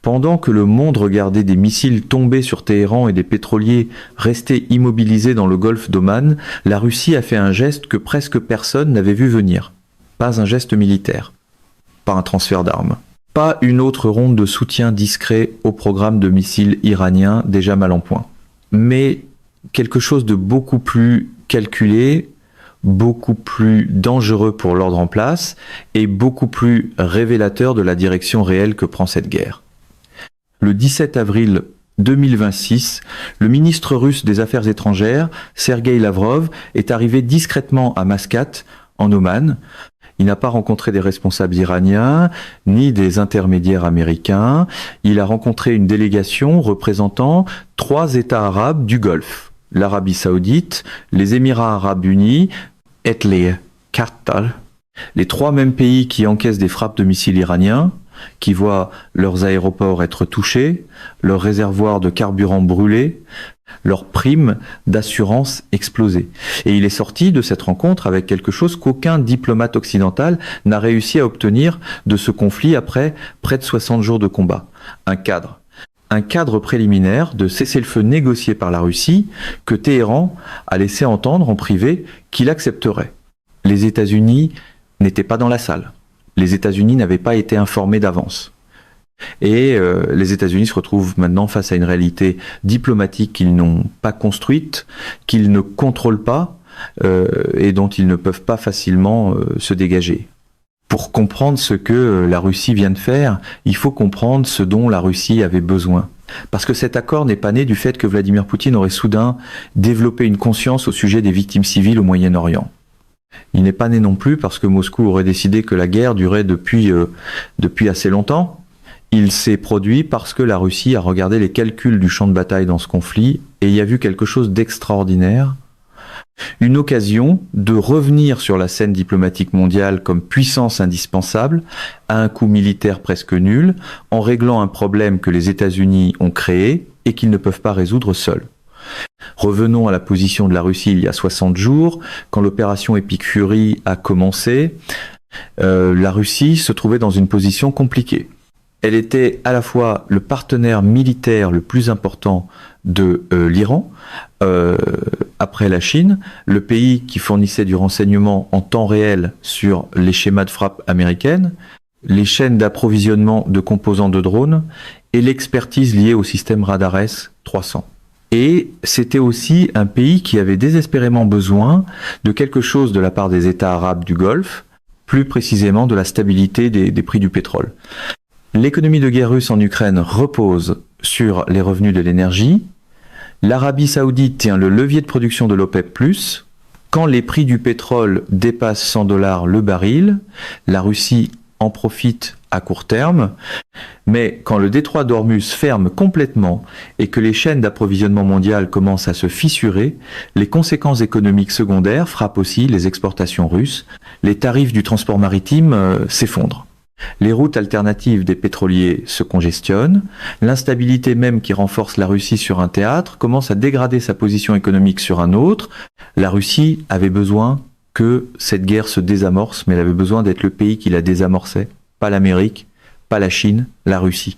Pendant que le monde regardait des missiles tomber sur Téhéran et des pétroliers restés immobilisés dans le golfe d'Oman, la Russie a fait un geste que presque personne n'avait vu venir. Pas un geste militaire, pas un transfert d'armes, pas une autre ronde de soutien discret au programme de missiles iranien déjà mal en point, mais quelque chose de beaucoup plus calculé, beaucoup plus dangereux pour l'ordre en place et beaucoup plus révélateur de la direction réelle que prend cette guerre. Le 17 avril 2026, le ministre russe des Affaires étrangères, Sergueï Lavrov, est arrivé discrètement à Mascate, en Oman. Il n'a pas rencontré des responsables iraniens, ni des intermédiaires américains. Il a rencontré une délégation représentant 3 États arabes du Golfe. L'Arabie Saoudite, les Émirats Arabes Unis et les Qatar. Les 3 mêmes pays qui encaissent des frappes de missiles iraniens, qui voient leurs aéroports être touchés, leurs réservoirs de carburant brûlés, leurs primes d'assurance exploser. Et il est sorti de cette rencontre avec quelque chose qu'aucun diplomate occidental n'a réussi à obtenir de ce conflit après près de 60 jours de combat. Un cadre préliminaire de cessez-le-feu négocié par la Russie que Téhéran a laissé entendre en privé qu'il accepterait. Les États-Unis n'étaient pas dans la salle. Les États-Unis n'avaient pas été informés d'avance. Et les États-Unis se retrouvent maintenant face à une réalité diplomatique qu'ils n'ont pas construite, qu'ils ne contrôlent pas et dont ils ne peuvent pas facilement se dégager. Pour comprendre ce que la Russie vient de faire, il faut comprendre ce dont la Russie avait besoin. Parce que cet accord n'est pas né du fait que Vladimir Poutine aurait soudain développé une conscience au sujet des victimes civiles au Moyen-Orient. Il n'est pas né non plus parce que Moscou aurait décidé que la guerre durait depuis assez longtemps. Il s'est produit parce que la Russie a regardé les calculs du champ de bataille dans ce conflit et y a vu quelque chose d'extraordinaire. Une occasion de revenir sur la scène diplomatique mondiale comme puissance indispensable à un coût militaire presque nul, en réglant un problème que les États-Unis ont créé et qu'ils ne peuvent pas résoudre seuls. Revenons à la position de la Russie il y a 60 jours, quand l'opération Epic Fury a commencé. La Russie se trouvait dans une position compliquée. Elle était à la fois le partenaire militaire le plus important de l'Iran, après la Chine, le pays qui fournissait du renseignement en temps réel sur les schémas de frappe américaines, les chaînes d'approvisionnement de composants de drones et l'expertise liée au système radar S-300. Et c'était aussi un pays qui avait désespérément besoin de quelque chose de la part des États arabes du Golfe, plus précisément de la stabilité des prix du pétrole. L'économie de guerre russe en Ukraine repose sur les revenus de l'énergie. L'Arabie Saoudite tient le levier de production de l'OPEP+. Quand les prix du pétrole dépassent 100 $ le baril, la Russie en profite à court terme, mais quand le détroit d'Ormuz ferme complètement et que les chaînes d'approvisionnement mondiales commencent à se fissurer, les conséquences économiques secondaires frappent aussi les exportations russes. Les tarifs du transport maritime s'effondrent. Les routes alternatives des pétroliers se congestionnent, l'instabilité même qui renforce la Russie sur un théâtre commence à dégrader sa position économique sur un autre. La Russie avait besoin que cette guerre se désamorce, mais elle avait besoin d'être le pays qui la désamorçait, pas l'Amérique, pas la Chine, la Russie.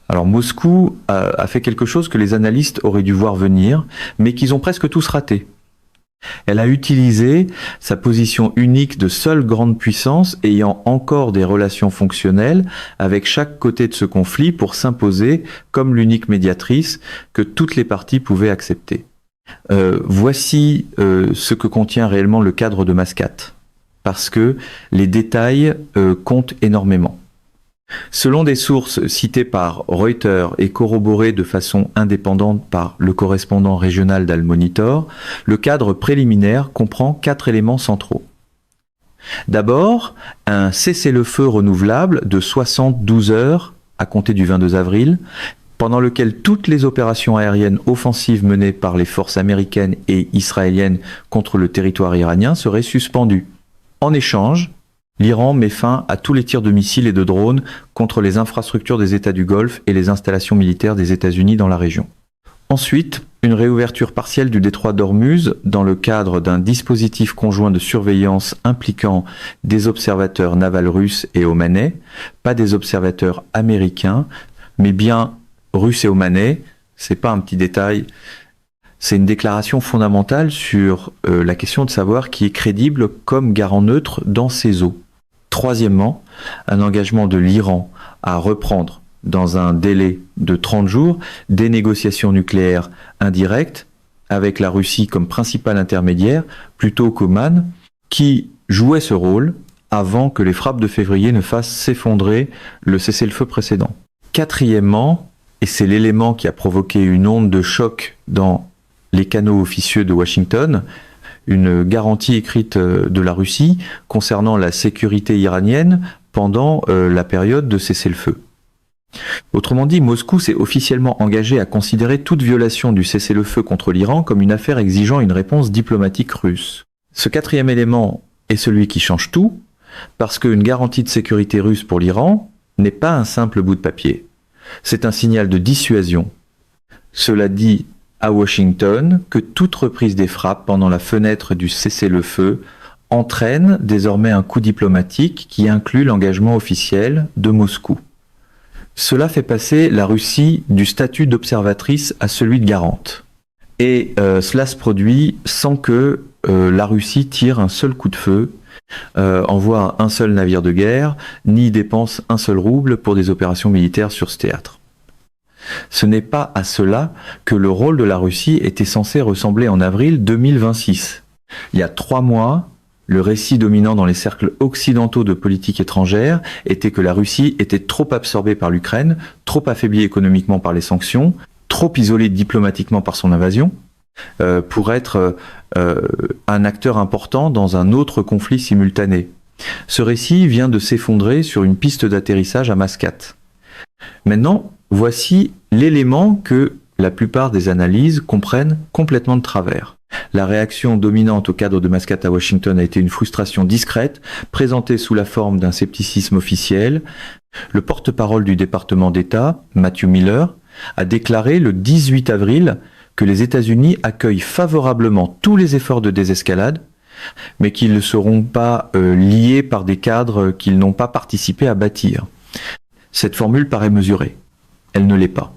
Alors Moscou a fait quelque chose que les analystes auraient dû voir venir, mais qu'ils ont presque tous raté. Elle a utilisé sa position unique de seule grande puissance ayant encore des relations fonctionnelles avec chaque côté de ce conflit pour s'imposer comme l'unique médiatrice que toutes les parties pouvaient accepter. Voici ce que contient réellement le cadre de Mascate, parce que les détails comptent énormément. Selon des sources citées par Reuters et corroborées de façon indépendante par le correspondant régional d'Al-Monitor, le cadre préliminaire comprend 4 éléments centraux. D'abord, un cessez-le-feu renouvelable de 72 heures à compter du 22 avril, pendant lequel toutes les opérations aériennes offensives menées par les forces américaines et israéliennes contre le territoire iranien seraient suspendues. En échange, l'Iran met fin à tous les tirs de missiles et de drones contre les infrastructures des États du Golfe et les installations militaires des États-Unis dans la région. Ensuite, une réouverture partielle du détroit d'Ormuz dans le cadre d'un dispositif conjoint de surveillance impliquant des observateurs navals russes et omanais, pas des observateurs américains, mais bien russes et omanais. C'est pas un petit détail. C'est une déclaration fondamentale sur la question de savoir qui est crédible comme garant neutre dans ces eaux. Troisièmement, un engagement de l'Iran à reprendre dans un délai de 30 jours des négociations nucléaires indirectes avec la Russie comme principal intermédiaire plutôt qu'Oman, qui jouait ce rôle avant que les frappes de février ne fassent s'effondrer le cessez-le-feu précédent. Quatrièmement, et c'est l'élément qui a provoqué une onde de choc dans les canaux officieux de Washington, une garantie écrite de la Russie concernant la sécurité iranienne pendant la période de cessez-le-feu. Autrement dit, Moscou s'est officiellement engagé à considérer toute violation du cessez-le-feu contre l'Iran comme une affaire exigeant une réponse diplomatique russe. Ce quatrième élément est celui qui change tout, parce qu'une garantie de sécurité russe pour l'Iran n'est pas un simple bout de papier. C'est un signal de dissuasion. Cela dit à Washington que toute reprise des frappes pendant la fenêtre du cessez-le-feu entraîne désormais un coup diplomatique qui inclut l'engagement officiel de Moscou. Cela fait passer la Russie du statut d'observatrice à celui de garante. Et cela se produit sans que la Russie tire un seul coup de feu, envoie un seul navire de guerre, ni dépense un seul rouble pour des opérations militaires sur ce théâtre. Ce n'est pas à cela que le rôle de la Russie était censé ressembler en avril 2026. Il y a 3 mois, le récit dominant dans les cercles occidentaux de politique étrangère était que la Russie était trop absorbée par l'Ukraine, trop affaiblie économiquement par les sanctions, trop isolée diplomatiquement par son invasion, pour être un acteur important dans un autre conflit simultané. Ce récit vient de s'effondrer sur une piste d'atterrissage à Mascate. Maintenant, voici l'élément que la plupart des analyses comprennent complètement de travers. La réaction dominante au cadre de Mascate à Washington a été une frustration discrète, présentée sous la forme d'un scepticisme officiel. Le porte-parole du département d'État, Matthew Miller, a déclaré le 18 avril que les États-Unis accueillent favorablement tous les efforts de désescalade, mais qu'ils ne seront pas liés par des cadres qu'ils n'ont pas participé à bâtir. Cette formule paraît mesurée. Elle ne l'est pas.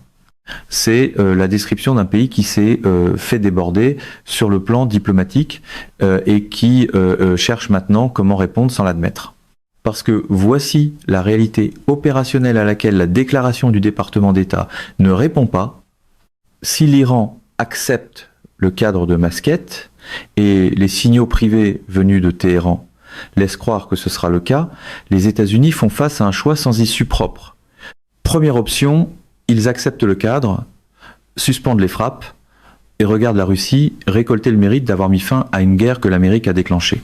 C'est la description d'un pays qui s'est fait déborder sur le plan diplomatique et qui cherche maintenant comment répondre sans l'admettre. Parce que voici la réalité opérationnelle à laquelle la déclaration du département d'État ne répond pas. Si l'Iran accepte le cadre de Mascate et les signaux privés venus de Téhéran laissent croire que ce sera le cas, les États-Unis font face à un choix sans issue propre. Première option, ils acceptent le cadre, suspendent les frappes et regardent la Russie récolter le mérite d'avoir mis fin à une guerre que l'Amérique a déclenchée.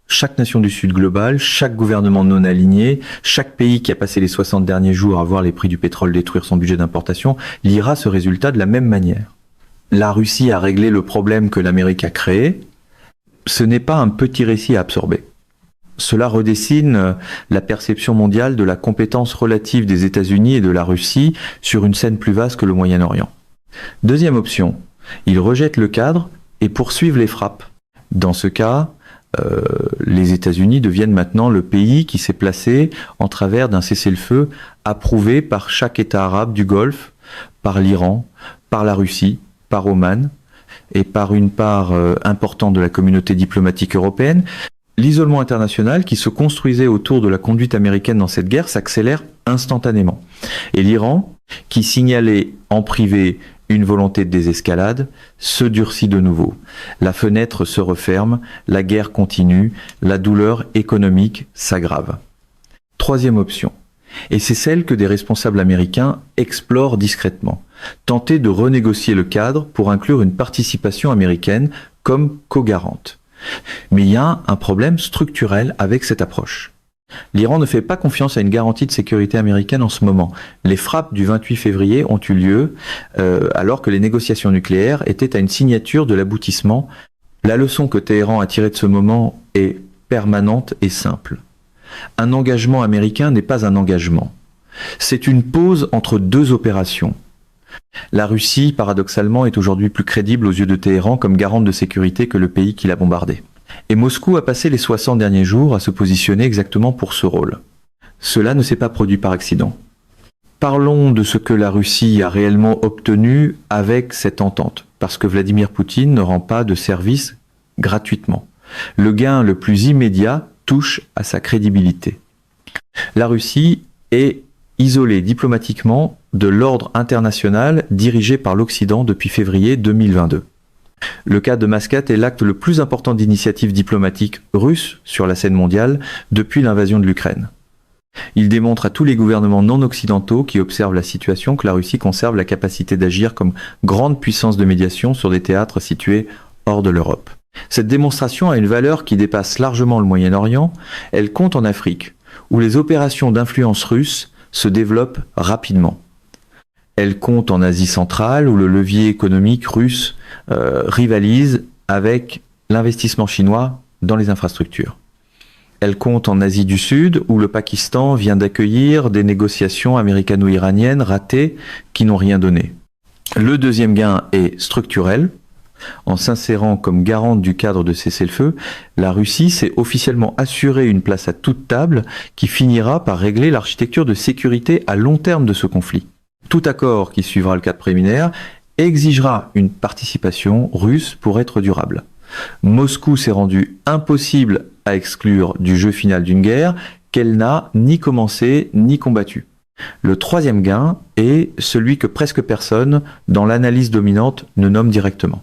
Chaque nation du Sud global, chaque gouvernement non aligné, chaque pays qui a passé les 60 derniers jours à voir les prix du pétrole détruire son budget d'importation, lira ce résultat de la même manière. La Russie a réglé le problème que l'Amérique a créé. Ce n'est pas un petit récit à absorber. Cela redessine la perception mondiale de la compétence relative des États-Unis et de la Russie sur une scène plus vaste que le Moyen-Orient. Deuxième option, ils rejettent le cadre et poursuivent les frappes. Dans ce cas, les États-Unis deviennent maintenant le pays qui s'est placé en travers d'un cessez-le-feu approuvé par chaque État arabe du Golfe, par l'Iran, par la Russie, par Oman et par une part importante de la communauté diplomatique européenne. L'isolement international qui se construisait autour de la conduite américaine dans cette guerre s'accélère instantanément. Et l'Iran, qui signalait en privé une volonté de désescalade, se durcit de nouveau. La fenêtre se referme, la guerre continue, la douleur économique s'aggrave. Troisième option, et c'est celle que des responsables américains explorent discrètement. Tenter de renégocier le cadre pour inclure une participation américaine comme co-garante. Mais il y a un problème structurel avec cette approche. L'Iran ne fait pas confiance à une garantie de sécurité américaine en ce moment. Les frappes du 28 février ont eu lieu alors que les négociations nucléaires étaient à une signature de l'aboutissement. La leçon que Téhéran a tirée de ce moment est permanente et simple. Un engagement américain n'est pas un engagement. C'est une pause entre deux opérations. La Russie, paradoxalement, est aujourd'hui plus crédible aux yeux de Téhéran comme garante de sécurité que le pays qui l'a bombardé. Et Moscou a passé les 60 derniers jours à se positionner exactement pour ce rôle. Cela ne s'est pas produit par accident. Parlons de ce que la Russie a réellement obtenu avec cette entente, parce que Vladimir Poutine ne rend pas de service gratuitement. Le gain le plus immédiat touche à sa crédibilité. La Russie est isolée diplomatiquement de l'ordre international dirigé par l'Occident depuis février 2022. Le cas de Mascate est l'acte le plus important d'initiative diplomatique russe sur la scène mondiale depuis l'invasion de l'Ukraine. Il démontre à tous les gouvernements non occidentaux qui observent la situation que la Russie conserve la capacité d'agir comme grande puissance de médiation sur des théâtres situés hors de l'Europe. Cette démonstration a une valeur qui dépasse largement le Moyen-Orient. Elle compte en Afrique, où les opérations d'influence russe se développent rapidement. Elle compte en Asie centrale, où le levier économique russe rivalise avec l'investissement chinois dans les infrastructures. Elle compte en Asie du Sud, où le Pakistan vient d'accueillir des négociations américano-iraniennes ratées qui n'ont rien donné. Le deuxième gain est structurel. En s'insérant comme garante du cadre de cessez-le-feu, la Russie s'est officiellement assurée une place à toute table qui finira par régler l'architecture de sécurité à long terme de ce conflit. Tout accord qui suivra le cadre préliminaire exigera une participation russe pour être durable. Moscou s'est rendu impossible à exclure du jeu final d'une guerre qu'elle n'a ni commencé ni combattue. Le troisième gain est celui que presque personne, dans l'analyse dominante, ne nomme directement.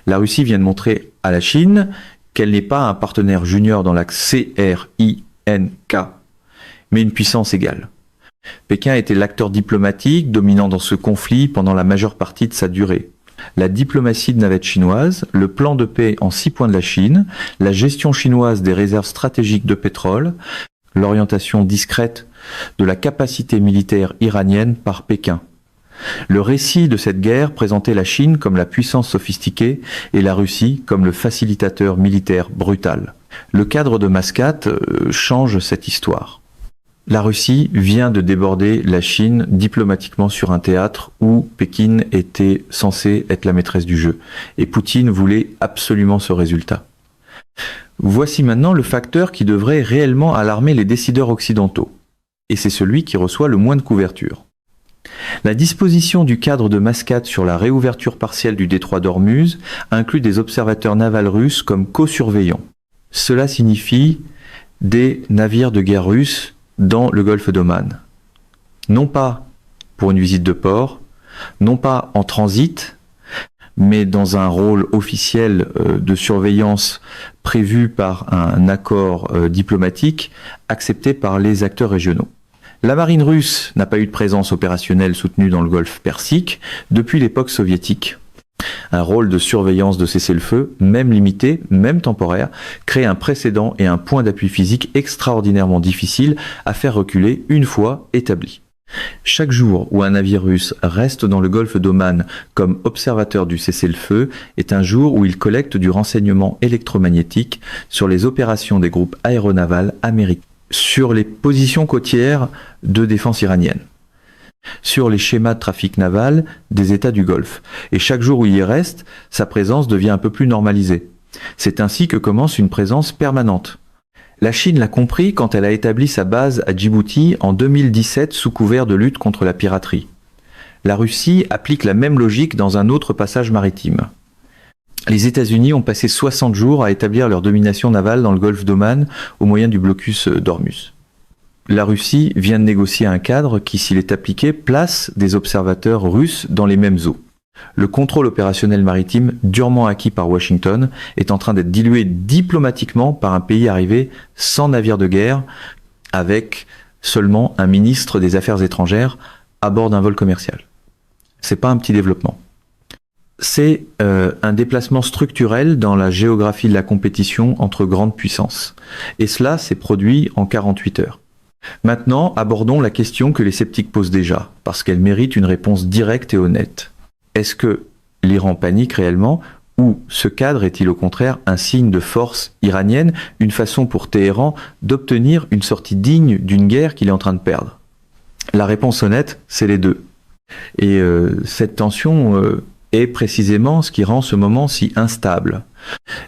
La Russie vient de montrer à la Chine qu'elle n'est pas un partenaire junior dans l'axe CRINK, mais une puissance égale. Pékin était l'acteur diplomatique dominant dans ce conflit pendant la majeure partie de sa durée. La diplomatie de navette chinoise, le plan de paix en 6 points de la Chine, la gestion chinoise des réserves stratégiques de pétrole, l'orientation discrète de la capacité militaire iranienne par Pékin. Le récit de cette guerre présentait la Chine comme la puissance sophistiquée et la Russie comme le facilitateur militaire brutal. Le cadre de Mascate change cette histoire. La Russie vient de déborder la Chine diplomatiquement sur un théâtre où Pékin était censé être la maîtresse du jeu. Et Poutine voulait absolument ce résultat. Voici maintenant le facteur qui devrait réellement alarmer les décideurs occidentaux. Et c'est celui qui reçoit le moins de couverture. La disposition du cadre de Mascate sur la réouverture partielle du détroit d'Ormuz inclut des observateurs navals russes comme co-surveillants. Cela signifie des navires de guerre russes dans le golfe d'Oman. Non pas pour une visite de port, non pas en transit, mais dans un rôle officiel de surveillance prévu par un accord diplomatique accepté par les acteurs régionaux. La marine russe n'a pas eu de présence opérationnelle soutenue dans le golfe Persique depuis l'époque soviétique. Un rôle de surveillance de cessez-le-feu, même limité, même temporaire, crée un précédent et un point d'appui physique extraordinairement difficile à faire reculer une fois établi. Chaque jour où un navire russe reste dans le golfe d'Oman comme observateur du cessez-le-feu est un jour où il collecte du renseignement électromagnétique sur les opérations des groupes aéronavals américains, sur les positions côtières de défense iranienne, sur les schémas de trafic naval des États du Golfe. Et chaque jour où il y reste, sa présence devient un peu plus normalisée. C'est ainsi que commence une présence permanente. La Chine l'a compris quand elle a établi sa base à Djibouti en 2017 sous couvert de lutte contre la piraterie. La Russie applique la même logique dans un autre passage maritime. Les États-Unis ont passé 60 jours à établir leur domination navale dans le golfe d'Oman au moyen du blocus d'Ormuz. La Russie vient de négocier un cadre qui, s'il est appliqué, place des observateurs russes dans les mêmes eaux. Le contrôle opérationnel maritime, durement acquis par Washington, est en train d'être dilué diplomatiquement par un pays arrivé sans navire de guerre, avec seulement un ministre des Affaires étrangères à bord d'un vol commercial. C'est pas un petit développement. C'est un déplacement structurel dans la géographie de la compétition entre grandes puissances. Et cela s'est produit en 48 heures. Maintenant, abordons la question que les sceptiques posent déjà, parce qu'elle mérite une réponse directe et honnête. Est-ce que l'Iran panique réellement, ou ce cadre est-il au contraire un signe de force iranienne, une façon pour Téhéran d'obtenir une sortie digne d'une guerre qu'il est en train de perdre? La réponse honnête, c'est les deux. Et cette tension est précisément ce qui rend ce moment si instable.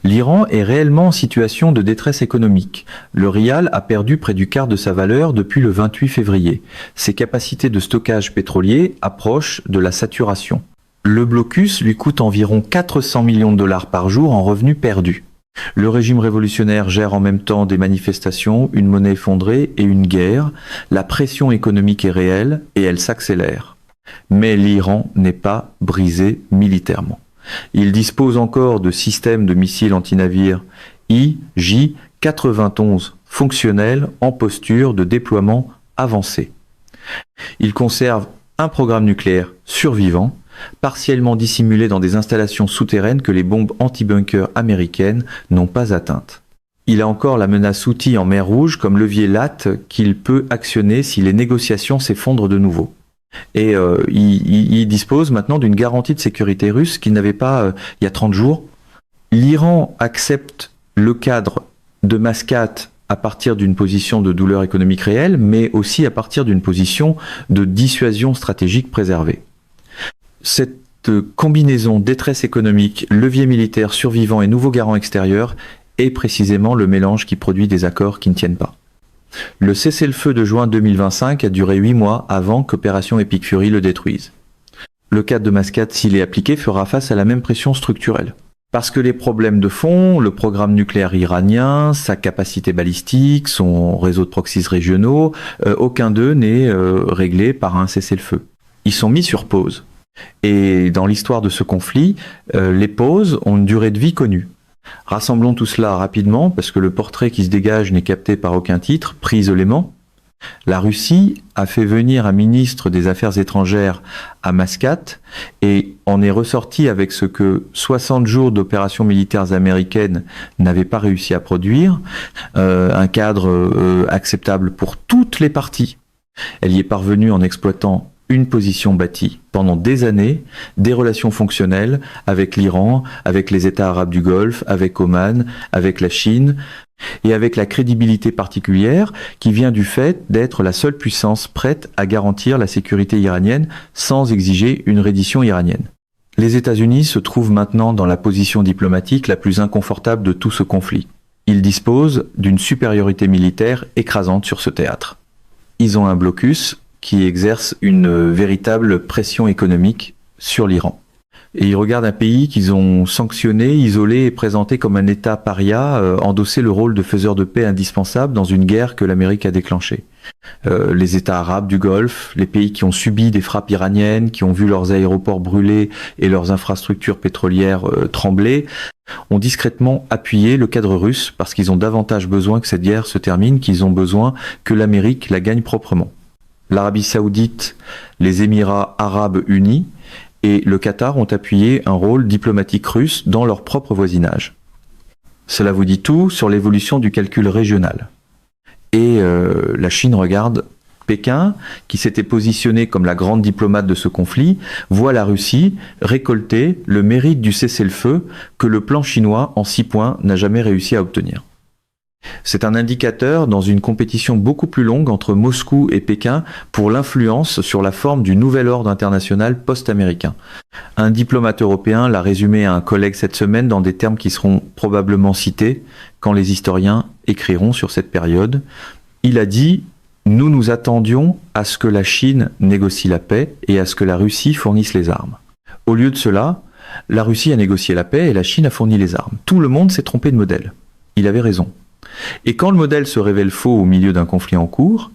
L'Iran est réellement en situation de détresse économique. Le rial a perdu près du quart de sa valeur depuis le 28 février. Ses capacités de stockage pétrolier approchent de la saturation. Le blocus lui coûte environ 400 millions de dollars par jour en revenus perdus. Le régime révolutionnaire gère en même temps des manifestations, une monnaie effondrée et une guerre. La pression économique est réelle et elle s'accélère. Mais l'Iran n'est pas brisé militairement. Il dispose encore de systèmes de missiles antinavires IJ-91 fonctionnels en posture de déploiement avancé. Il conserve un programme nucléaire survivant, partiellement dissimulé dans des installations souterraines que les bombes anti-bunker américaines n'ont pas atteintes. Il a encore la menace outil en mer Rouge comme levier latte qu'il peut actionner si les négociations s'effondrent de nouveau. Et il dispose maintenant d'une garantie de sécurité russe qu'il n'avait pas il y a 30 jours. L'Iran accepte le cadre de Mascate à partir d'une position de douleur économique réelle, mais aussi à partir d'une position de dissuasion stratégique préservée. Cette combinaison détresse économique, levier militaire survivant et nouveau garant extérieur est précisément le mélange qui produit des accords qui ne tiennent pas. Le cessez-le-feu de juin 2025 a duré 8 mois avant qu'Opération Epic Fury le détruise. Le cadre de Mascate, s'il est appliqué, fera face à la même pression structurelle. Parce que les problèmes de fond, le programme nucléaire iranien, sa capacité balistique, son réseau de proxys régionaux, aucun d'eux n'est réglé par un cessez-le-feu. Ils sont mis sur pause. Et dans l'histoire de ce conflit, les pauses ont une durée de vie connue. Rassemblons tout cela rapidement, parce que le portrait qui se dégage n'est capté par aucun titre, pris isolément. La Russie a fait venir un ministre des Affaires étrangères à Mascate et en est ressorti avec ce que 60 jours d'opérations militaires américaines n'avaient pas réussi à produire, un cadre acceptable pour toutes les parties. Elle y est parvenue en exploitant une position bâtie pendant des années, des relations fonctionnelles avec l'Iran, avec les États arabes du Golfe, avec Oman, avec la Chine, et avec la crédibilité particulière qui vient du fait d'être la seule puissance prête à garantir la sécurité iranienne sans exiger une reddition iranienne. Les États-Unis se trouvent maintenant dans la position diplomatique la plus inconfortable de tout ce conflit. Ils disposent d'une supériorité militaire écrasante sur ce théâtre. Ils ont un blocus qui exerce une véritable pression économique sur l'Iran. Et ils regardent un pays qu'ils ont sanctionné, isolé et présenté comme un État paria, endosser le rôle de faiseur de paix indispensable dans une guerre que l'Amérique a déclenchée. Les États arabes du Golfe, les pays qui ont subi des frappes iraniennes, qui ont vu leurs aéroports brûlés et leurs infrastructures pétrolières trembler, ont discrètement appuyé le cadre russe parce qu'ils ont davantage besoin que cette guerre se termine, qu'ils ont besoin que l'Amérique la gagne proprement. L'Arabie Saoudite, les Émirats Arabes Unis et le Qatar ont appuyé un rôle diplomatique russe dans leur propre voisinage. Cela vous dit tout sur l'évolution du calcul régional. Et la Chine regarde Pékin, qui s'était positionné comme la grande diplomate de ce conflit, voit la Russie récolter le mérite du cessez-le-feu que le plan chinois en 6 points n'a jamais réussi à obtenir. C'est un indicateur dans une compétition beaucoup plus longue entre Moscou et Pékin pour l'influence sur la forme du nouvel ordre international post-américain. Un diplomate européen l'a résumé à un collègue cette semaine dans des termes qui seront probablement cités quand les historiens écriront sur cette période. Il a dit « Nous nous attendions à ce que la Chine négocie la paix et à ce que la Russie fournisse les armes. Au lieu de cela, la Russie a négocié la paix et la Chine a fourni les armes. Tout le monde s'est trompé de modèle. Il avait raison. Et quand le modèle se révèle faux au milieu d'un conflit en cours,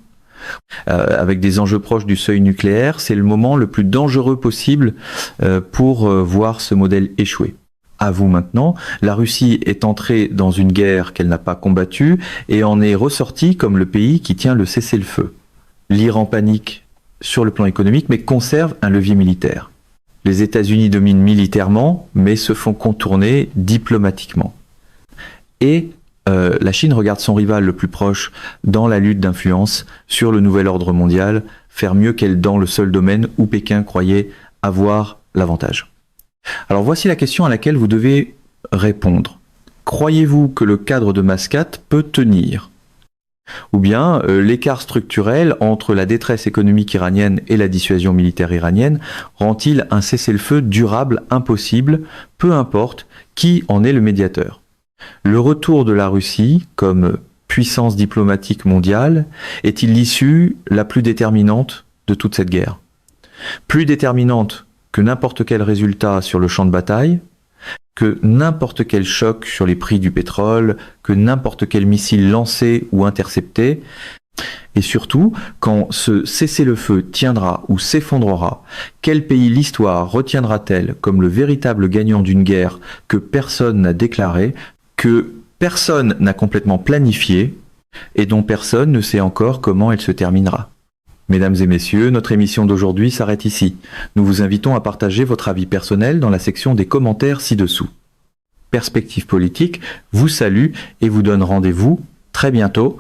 avec des enjeux proches du seuil nucléaire, c'est le moment le plus dangereux possible pour voir ce modèle échouer. À vous maintenant, la Russie est entrée dans une guerre qu'elle n'a pas combattue et en est ressortie comme le pays qui tient le cessez-le-feu. L'Iran panique sur le plan économique mais conserve un levier militaire. Les États-Unis dominent militairement mais se font contourner diplomatiquement. Et la Chine regarde son rival le plus proche dans la lutte d'influence sur le nouvel ordre mondial, faire mieux qu'elle dans le seul domaine où Pékin croyait avoir l'avantage. Alors voici la question à laquelle vous devez répondre. Croyez-vous que le cadre de Mascate peut tenir ? Ou bien l'écart structurel entre la détresse économique iranienne et la dissuasion militaire iranienne rend-il un cessez-le-feu durable impossible, peu importe qui en est le médiateur. Le retour de la Russie comme puissance diplomatique mondiale est-il l'issue la plus déterminante de toute cette guerre? Plus déterminante que n'importe quel résultat sur le champ de bataille, que n'importe quel choc sur les prix du pétrole, que n'importe quel missile lancé ou intercepté, et surtout, quand ce cessez-le-feu tiendra ou s'effondrera, quel pays l'histoire retiendra-t-elle comme le véritable gagnant d'une guerre que personne n'a déclarée, que personne n'a complètement planifiée, et dont personne ne sait encore comment elle se terminera? Mesdames et messieurs, notre émission d'aujourd'hui s'arrête ici. Nous vous invitons à partager votre avis personnel dans la section des commentaires ci-dessous. Perspective Politique vous salue et vous donne rendez-vous très bientôt